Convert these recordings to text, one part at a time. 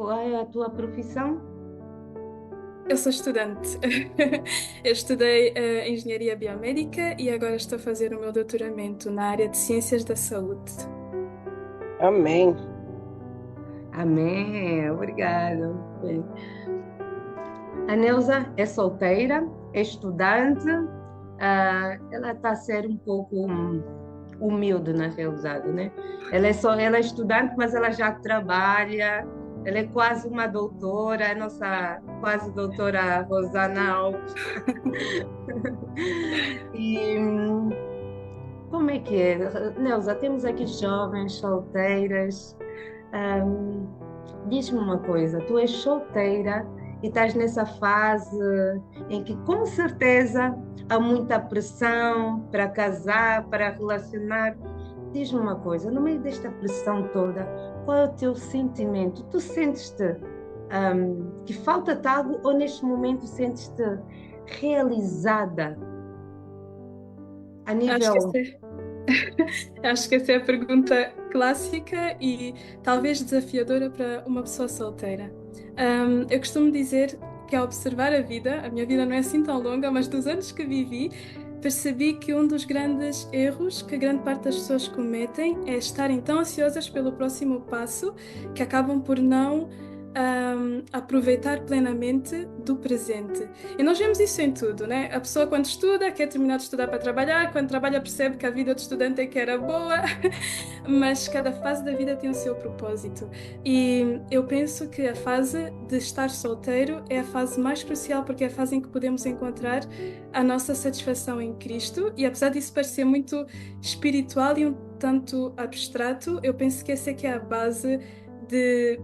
qual é a tua profissão? Eu sou estudante. Eu estudei Engenharia Biomédica e agora estou a fazer o meu doutoramento na área de Ciências da Saúde. Amém. Amém, obrigada. Bem, a Neuza é solteira, é estudante, ela está a ser um pouco humilde na realidade, né? Ela é estudante, mas ela já trabalha, ela é quase uma doutora, a nossa quase doutora Rosana Alves. E como é que é? Neuza, temos aqui jovens, solteiras. Ahm, Diz-me uma coisa, tu és solteira e estás nessa fase em que com certeza há muita pressão para casar, para relacionar. Diz-me uma coisa, no meio desta pressão toda, qual é o teu sentimento? Tu sentes-te que falta-te algo ou neste momento sentes-te realizada a Acho que nível. acho que essa é a pergunta clássica e talvez desafiadora para uma pessoa solteira. Eu costumo dizer que ao observar a minha vida não é assim tão longa, mas dos anos que vivi, percebi que um dos grandes erros que grande parte das pessoas cometem é estarem tão ansiosas pelo próximo passo que acabam por não aproveitar plenamente do presente. E nós vemos isso em tudo, né? A pessoa quando estuda quer terminar de estudar para trabalhar, quando trabalha percebe que a vida de estudante é que era boa, mas cada fase da vida tem o seu propósito. E eu penso que a fase de estar solteiro é a fase mais crucial porque é a fase em que podemos encontrar a nossa satisfação em Cristo e apesar disso parecer muito espiritual e um tanto abstrato, eu penso que essa é que é a base de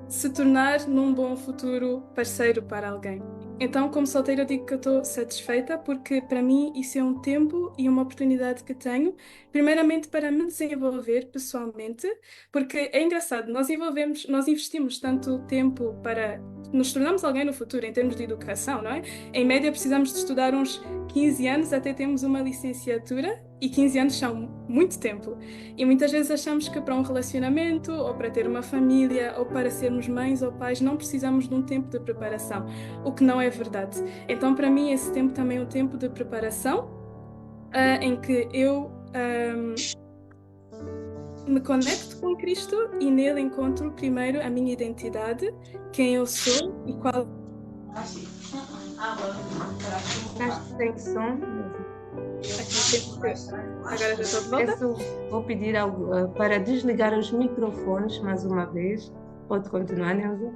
se tornar num bom futuro parceiro para alguém. Então, como solteira, eu digo que eu estou satisfeita porque para mim isso é um tempo e uma oportunidade que tenho, primeiramente para me desenvolver pessoalmente, porque é engraçado, nós investimos tanto tempo para nos tornarmos alguém no futuro em termos de educação, não é? Em média precisamos de estudar uns 15 anos até termos uma licenciatura e 15 anos são muito tempo. E muitas vezes achamos que para um relacionamento, ou para ter uma família, ou para sermos mães ou pais, não precisamos de um tempo de preparação, o que não é verdade. Então, para mim, esse tempo também é um tempo de preparação, em que eu me conecto com Cristo e nele encontro primeiro a minha identidade, quem eu sou e qual. Estás sem som? Agora já estou de volta. Peço, vou pedir para desligar os microfones mais uma vez. Pode continuar, Neuza?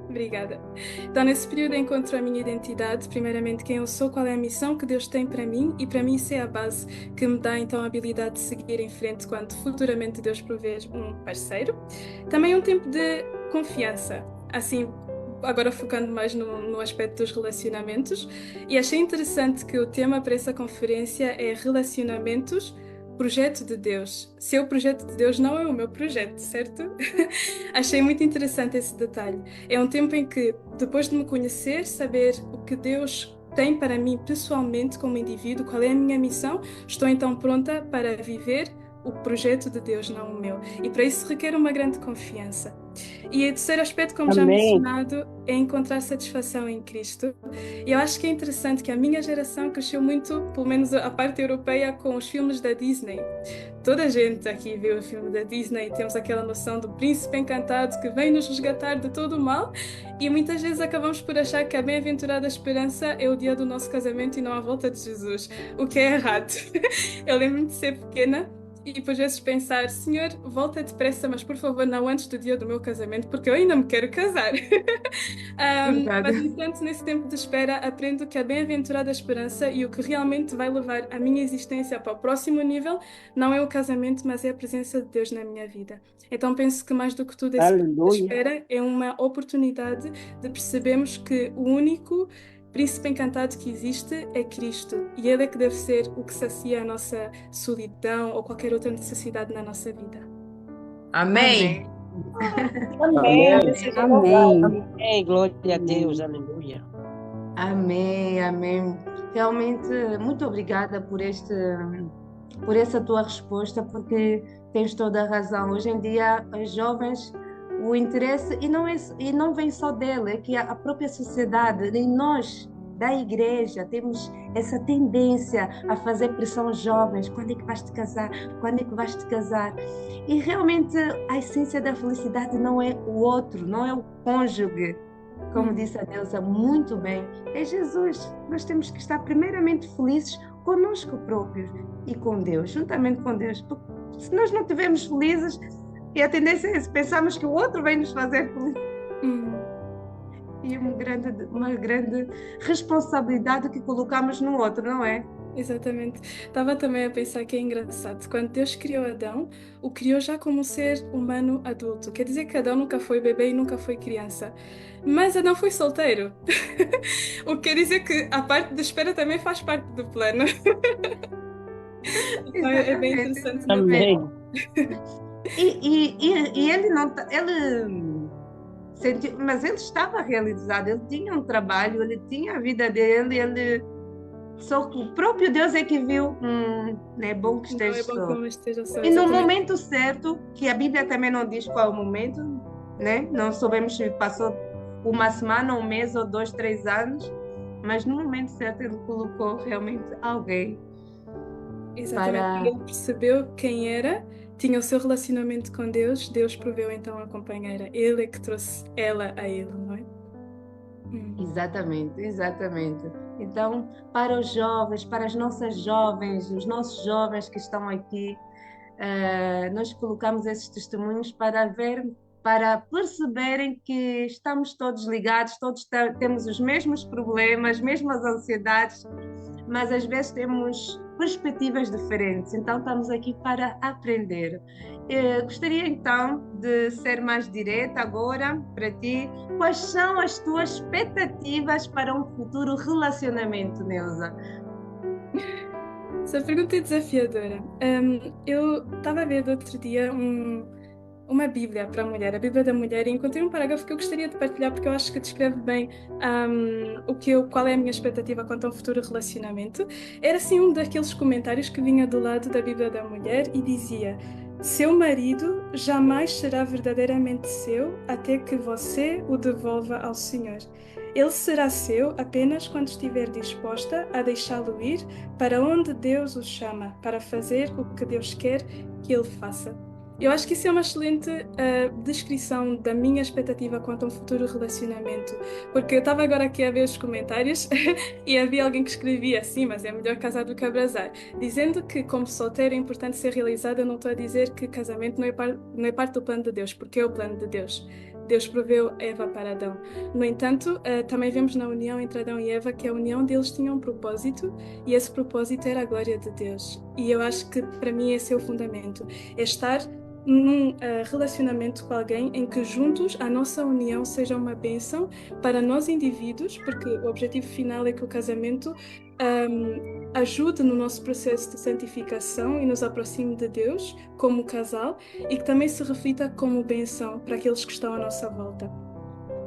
Obrigada. Então, nesse período encontro a minha identidade, primeiramente quem eu sou, qual é a missão que Deus tem para mim, e para mim isso é a base que me dá então a habilidade de seguir em frente quando futuramente Deus prover um parceiro. Também um tempo de confiança, assim, agora focando mais no aspecto dos relacionamentos, e achei interessante que o tema para essa conferência é relacionamentos. Projeto de Deus. Seu projeto de Deus não é o meu projeto, certo? Achei muito interessante esse detalhe. É um tempo em que, depois de me conhecer, saber o que Deus tem para mim pessoalmente como indivíduo, qual é a minha missão, estou então pronta para viver o projeto de Deus, não o meu. E para isso requer uma grande confiança. E o terceiro aspecto, como já Amém. mencionado, é encontrar satisfação em Cristo. E eu acho que é interessante que a minha geração cresceu muito, pelo menos a parte europeia, com os filmes da Disney. Toda a gente aqui vê o filme da Disney, temos aquela noção do príncipe encantado que vem nos resgatar de todo o mal, e muitas vezes acabamos por achar que a bem-aventurada esperança é o dia do nosso casamento e não a volta de Jesus, o que é errado. Eu lembro-me de ser pequena e por vezes pensar, Senhor, volta depressa, mas por favor não antes do dia do meu casamento, porque eu ainda me quero casar. Mas Verdade. enquanto nesse tempo de espera aprendo que a bem-aventurada esperança e o que realmente vai levar a minha existência para o próximo nível não é o casamento, mas é a presença de Deus na minha vida. Então penso que mais do que tudo esse período de Aleluia. espera é uma oportunidade de percebermos que o único príncipe encantado que existe é Cristo e Ele é que deve ser o que sacia a nossa solidão ou qualquer outra necessidade na nossa vida. Amém. Amém. Amém. Amém. Seja louvado. Amém. Amém. Glória a Deus. Aleluia. Amém. Amém. Realmente, muito obrigada por essa tua resposta, porque tens toda a razão. Hoje em dia, os jovens o interesse, e não vem só dele, é que a própria sociedade, e nós da igreja, temos essa tendência a fazer pressão aos jovens: quando é que vais te casar? Quando é que vais te casar? E realmente a essência da felicidade não é o outro, não é o cônjuge, como disse a Deusa muito bem, é Jesus. Nós temos que estar primeiramente felizes conosco próprios e com Deus, juntamente com Deus. Porque se nós não estivermos felizes, e a tendência é pensarmos que o outro vai nos fazer felizes. E uma grande responsabilidade que colocamos no outro, não é? Exatamente. Estava também a pensar que é engraçado. Quando Deus criou Adão, o criou já como um ser humano adulto. Quer dizer que Adão nunca foi bebê e nunca foi criança. Mas Adão foi solteiro. O que quer dizer que a parte de espera também faz parte do plano. Então é bem Exatamente. interessante. Amém. E ele não, ele sentiu, mas ele estava realizado, ele tinha um trabalho, ele tinha a vida dele, só que o próprio Deus é que viu, não é bom que Não é esteja bom que só. o homem esteja só. E no Exatamente. momento certo, que a Bíblia também não diz qual é o momento, né? Não sabemos se passou uma semana, um mês ou 2, 3 anos, mas no momento certo ele colocou realmente alguém Exatamente. para... Quando ele percebeu quem era, tinha o seu relacionamento com Deus, Deus proveu então a companheira. Ele é que trouxe ela a ele, não é? Exatamente, exatamente. Então, para os jovens, para as nossas jovens, os nossos jovens que estão aqui, nós colocamos esses testemunhos para perceberem que estamos todos ligados, todos temos os mesmos problemas, mesmas ansiedades, mas às vezes temos perspectivas diferentes. Então, estamos aqui para aprender. Gostaria então de ser mais direta agora para ti. Quais são as tuas expectativas para um futuro relacionamento, Neuza? Essa pergunta é desafiadora. Eu estava a ver do outro dia uma Bíblia para a mulher, a Bíblia da Mulher, e encontrei um parágrafo que eu gostaria de partilhar porque eu acho que descreve bem qual é a minha expectativa quanto a um futuro relacionamento. Era assim um daqueles comentários que vinha do lado da Bíblia da Mulher e dizia: seu marido jamais será verdadeiramente seu até que você o devolva ao Senhor. Ele será seu apenas quando estiver disposta a deixá-lo ir para onde Deus o chama, para fazer o que Deus quer que ele faça. Eu acho que isso é uma excelente descrição da minha expectativa quanto a um futuro relacionamento, porque eu estava agora aqui a ver os comentários e havia alguém que escrevia assim: mas é melhor casar do que abrasar, dizendo que como solteiro é importante ser realizado. Eu não estou a dizer que casamento não é parte do plano de Deus, porque é o plano de Deus. Deus proveu Eva para Adão. No entanto, também vemos na união entre Adão e Eva que a união deles tinha um propósito, e esse propósito era a glória de Deus. E eu acho que para mim esse é o fundamento, é estar num relacionamento com alguém em que juntos a nossa união seja uma bênção para nós indivíduos, porque o objetivo final é que o casamento ajude no nosso processo de santificação e nos aproxime de Deus como casal, e que também se reflita como bênção para aqueles que estão à nossa volta.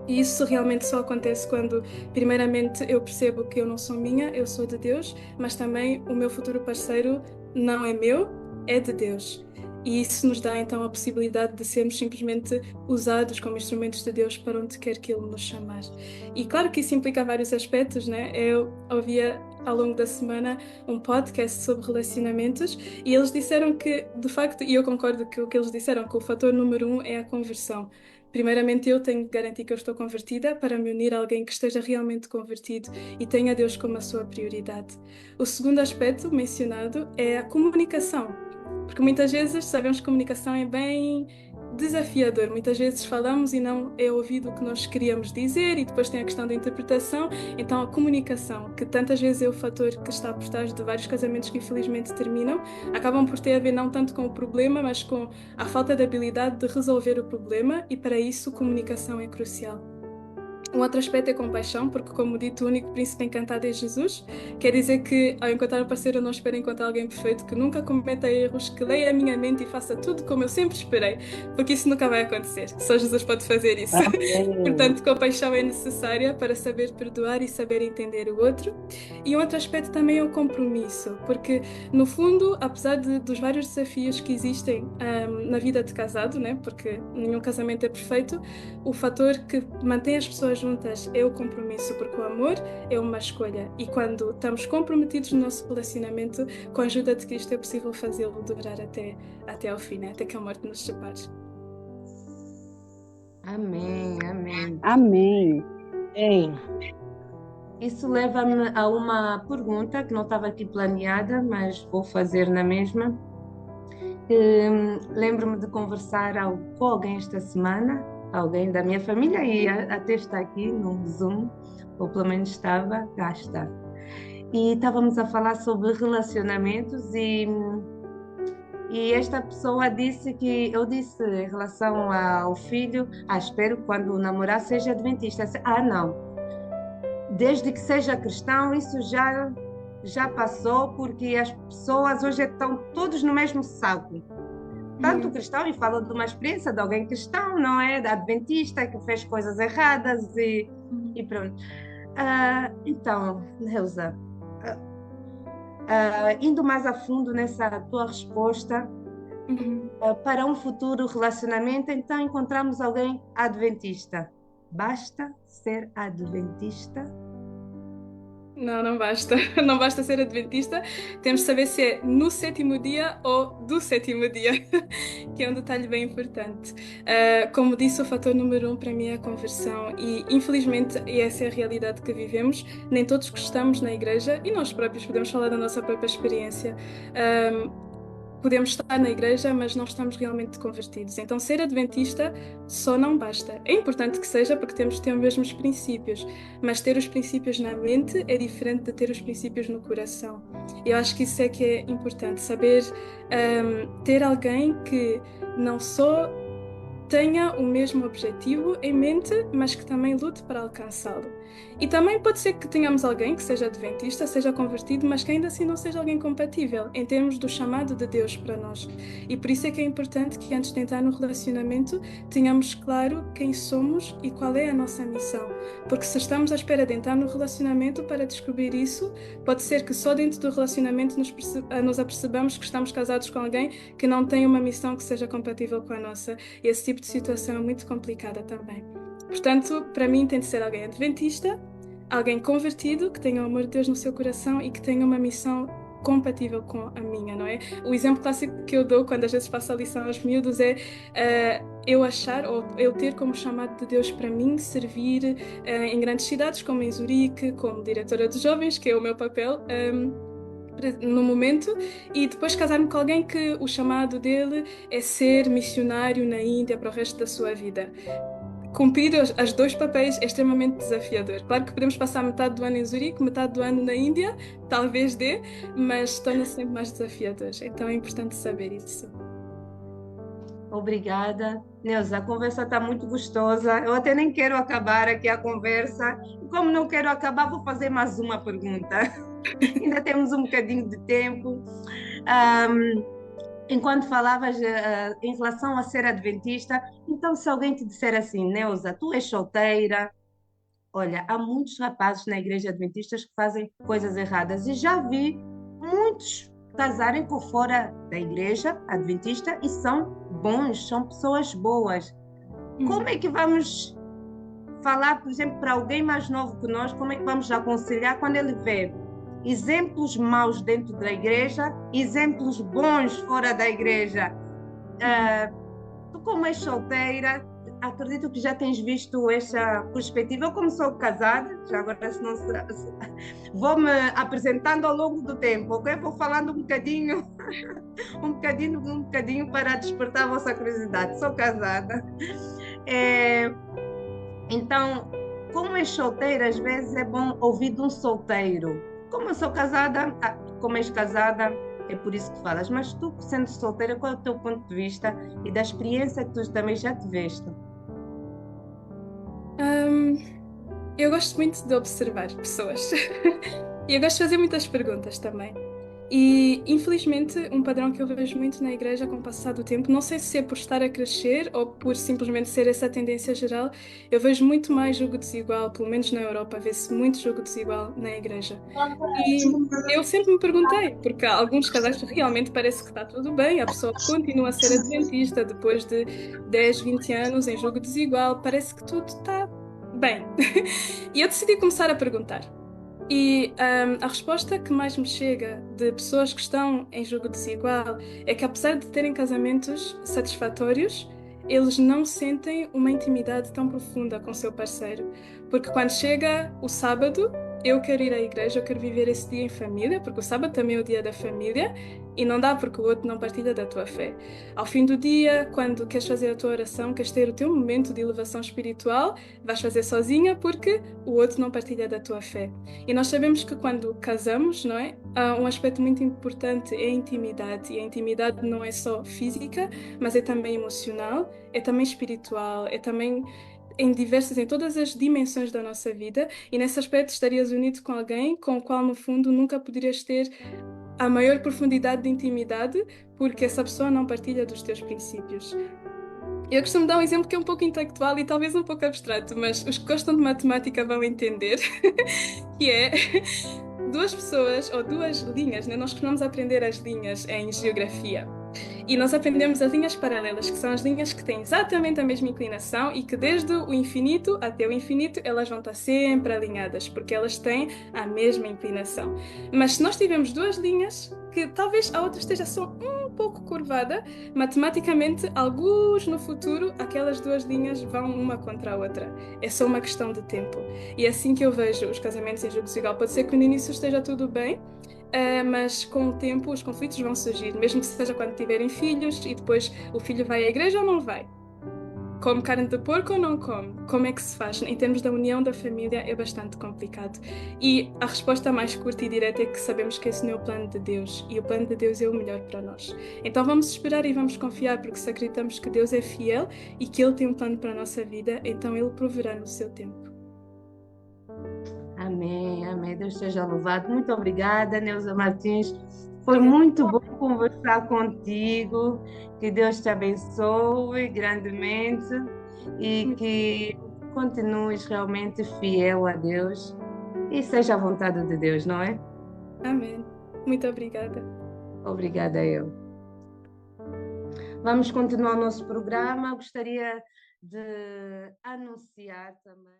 E isso realmente só acontece quando, primeiramente, eu percebo que eu não sou minha, eu sou de Deus, mas também o meu futuro parceiro não é meu, é de Deus. E isso nos dá então a possibilidade de sermos simplesmente usados como instrumentos de Deus para onde quer que Ele nos chamar. E claro que isso implica vários aspectos, né? Eu ouvia ao longo da semana um podcast sobre relacionamentos e eles disseram que, de facto, e eu concordo com o que eles disseram, que o fator número 1 é a conversão. Primeiramente, eu tenho que garantir que eu estou convertida para me unir a alguém que esteja realmente convertido e tenha Deus como a sua prioridade. O segundo aspecto mencionado é a comunicação. Porque muitas vezes sabemos que comunicação é bem desafiador. Muitas vezes falamos e não é ouvido o que nós queríamos dizer, e depois tem a questão da interpretação. Então a comunicação, que tantas vezes é o fator que está por trás de vários casamentos que infelizmente terminam, acabam por ter a ver não tanto com o problema, mas com a falta de habilidade de resolver o problema, e para isso comunicação é crucial. Um outro aspecto é compaixão, porque, como dito, o único príncipe encantado é Jesus. Quer dizer que, ao encontrar um parceiro, eu não espero encontrar alguém perfeito, que nunca cometa erros, que leia a minha mente e faça tudo como eu sempre esperei, porque isso nunca vai acontecer. Só Jesus pode fazer isso. Amém. Portanto, compaixão é necessária para saber perdoar e saber entender o outro. E um outro aspecto também é o compromisso, porque, no fundo, apesar dos vários desafios que existem na vida de casado, né? Porque nenhum casamento é perfeito, o fator que mantém as pessoas juntas é o compromisso, porque o amor é uma escolha. E quando estamos comprometidos no nosso relacionamento, com a ajuda de Cristo é possível fazê-lo durar até ao fim, né? Até que a morte nos separe. Amém, amém. Amém. Amém. Isso leva-me a uma pergunta que não estava aqui planeada, mas vou fazer na mesma. Lembro-me de conversar com alguém esta semana, alguém da minha família, e até está aqui no Zoom, ou pelo menos estava, cá está. E estávamos a falar sobre relacionamentos e esta pessoa disse que, eu disse em relação ao filho, espero que quando namorar seja adventista. Não, desde que seja cristão, isso já passou, porque as pessoas hoje estão todos no mesmo saco. Tanto cristão, e falo de uma experiência de alguém cristão, não é? Da adventista, que fez coisas erradas e pronto. Então, Neuza, indo mais a fundo nessa tua resposta, para um futuro relacionamento, então encontramos alguém adventista. Basta ser adventista? Não, não basta. Não basta ser adventista. Temos de saber se é no sétimo dia ou do sétimo dia, que é um detalhe bem importante. Como disse, o fator número 1 para mim é a conversão e, infelizmente, e essa é a realidade que vivemos, nem todos que estamos na igreja, e nós próprios podemos falar da nossa própria experiência, podemos estar na igreja, mas não estamos realmente convertidos. Então, ser adventista só não basta. É importante que seja, porque temos de ter os mesmos princípios, mas ter os princípios na mente é diferente de ter os princípios no coração. Eu acho que isso é que é importante, saber ter alguém que não só tenha o mesmo objetivo em mente, mas que também lute para alcançá-lo. E também pode ser que tenhamos alguém que seja adventista, seja convertido, mas que ainda assim não seja alguém compatível em termos do chamado de Deus para nós. E por isso é que é importante que antes de entrar no relacionamento tenhamos claro quem somos e qual é a nossa missão. Porque se estamos à espera de entrar no relacionamento para descobrir isso, pode ser que só dentro do relacionamento nos apercebamos que estamos casados com alguém que não tem uma missão que seja compatível com a nossa. E esse tipo de situação é muito complicada também. Portanto, para mim tem de ser alguém adventista, alguém convertido, que tenha o amor de Deus no seu coração e que tenha uma missão compatível com a minha, não é? O exemplo clássico que eu dou quando às vezes passo a lição aos miúdos é eu achar, ou eu ter como chamado de Deus para mim, servir em grandes cidades, como em Zurique, como diretora de jovens, que é o meu papel, no momento, e depois casar-me com alguém que o chamado dele é ser missionário na Índia para o resto da sua vida. Cumprir os dois papéis é extremamente desafiador. Claro que podemos passar metade do ano em Zurique, metade do ano na Índia, talvez dê, mas torna-se sempre mais desafiador. Então é importante saber isso. Obrigada. Neuza, a conversa está muito gostosa. Eu até nem quero acabar aqui a conversa. E como não quero acabar, vou fazer mais uma pergunta. Ainda temos um bocadinho de tempo. Enquanto falavas em relação a ser adventista, então se alguém te disser assim, Neuza, tu és solteira, olha, há muitos rapazes na igreja adventistas que fazem coisas erradas e já vi muitos casarem por fora da igreja adventista e são bons, são pessoas boas. Como é que vamos falar, por exemplo, para alguém mais novo que nós, como é que vamos aconselhar quando ele vê exemplos maus dentro da igreja, exemplos bons fora da igreja? Tu, como és solteira, acredito que já tens visto essa perspectiva. Eu, como sou casada, já agora se não será, vou-me apresentando ao longo do tempo, ok? Vou falando um bocadinho para despertar a vossa curiosidade. Sou casada. Então, como és solteira, às vezes é bom ouvir de um solteiro. Como eu sou casada, como és casada, é por isso que falas. Mas tu, sendo solteira, qual é o teu ponto de vista e da experiência que tu também já tiveste? Eu gosto muito de observar pessoas e eu gosto de fazer muitas perguntas também. E, infelizmente, um padrão que eu vejo muito na igreja com o passar do tempo, não sei se é por estar a crescer ou por simplesmente ser essa tendência geral, eu vejo muito mais jogo desigual, pelo menos na Europa, vê-se muito jogo desigual na igreja. E eu sempre me perguntei, porque alguns casais realmente parece que está tudo bem, a pessoa continua a ser adventista depois de 10, 20 anos em jogo desigual, parece que tudo está bem. E eu decidi começar a perguntar. E a resposta que mais me chega de pessoas que estão em jogo desigual é que, apesar de terem casamentos satisfatórios, eles não sentem uma intimidade tão profunda com o seu parceiro. Porque quando chega o sábado, eu quero ir à igreja, eu quero viver esse dia em família, porque o sábado também é o dia da família, e não dá porque o outro não partilha da tua fé. Ao fim do dia, quando queres fazer a tua oração, queres ter o teu momento de elevação espiritual, vais fazer sozinha porque o outro não partilha da tua fé. E nós sabemos que quando casamos, não é? Um aspecto muito importante é a intimidade. E a intimidade não é só física, mas é também emocional, é também espiritual, é também em todas as dimensões da nossa vida. E nesse aspecto estarias unido com alguém com o qual, no fundo, nunca poderias ter a maior profundidade de intimidade, porque essa pessoa não partilha dos teus princípios. Eu costumo dar um exemplo que é um pouco intelectual e talvez um pouco abstrato, mas os que gostam de matemática vão entender, que é duas pessoas ou duas linhas, né? Nós costumamos aprender as linhas em geografia. E nós aprendemos as linhas paralelas, que são as linhas que têm exatamente a mesma inclinação e que desde o infinito até o infinito elas vão estar sempre alinhadas, porque elas têm a mesma inclinação. Mas se nós tivermos duas linhas, que talvez a outra esteja só um pouco curvada, matematicamente, alguns no futuro, aquelas duas linhas vão uma contra a outra. É só uma questão de tempo. E é assim que eu vejo os casamentos em jogo desigual. Pode ser que no início esteja tudo bem, mas com o tempo os conflitos vão surgir, mesmo que seja quando tiverem filhos e depois o filho vai à igreja ou não vai. Come carne de porco ou não come? Como é que se faz? Em termos da união da família é bastante complicado. E a resposta mais curta e direta é que sabemos que esse não é o plano de Deus e o plano de Deus é o melhor para nós. Então vamos esperar e vamos confiar, porque se acreditamos que Deus é fiel e que Ele tem um plano para a nossa vida, então Ele proverá no seu tempo. Amém, amém. Deus seja louvado. Muito obrigada, Neuza Martins. Foi muito bom conversar contigo. Que Deus te abençoe grandemente e que continues realmente fiel a Deus e seja a vontade de Deus, não é? Amém. Muito obrigada. Obrigada eu. Vamos continuar o nosso programa. Gostaria de anunciar também.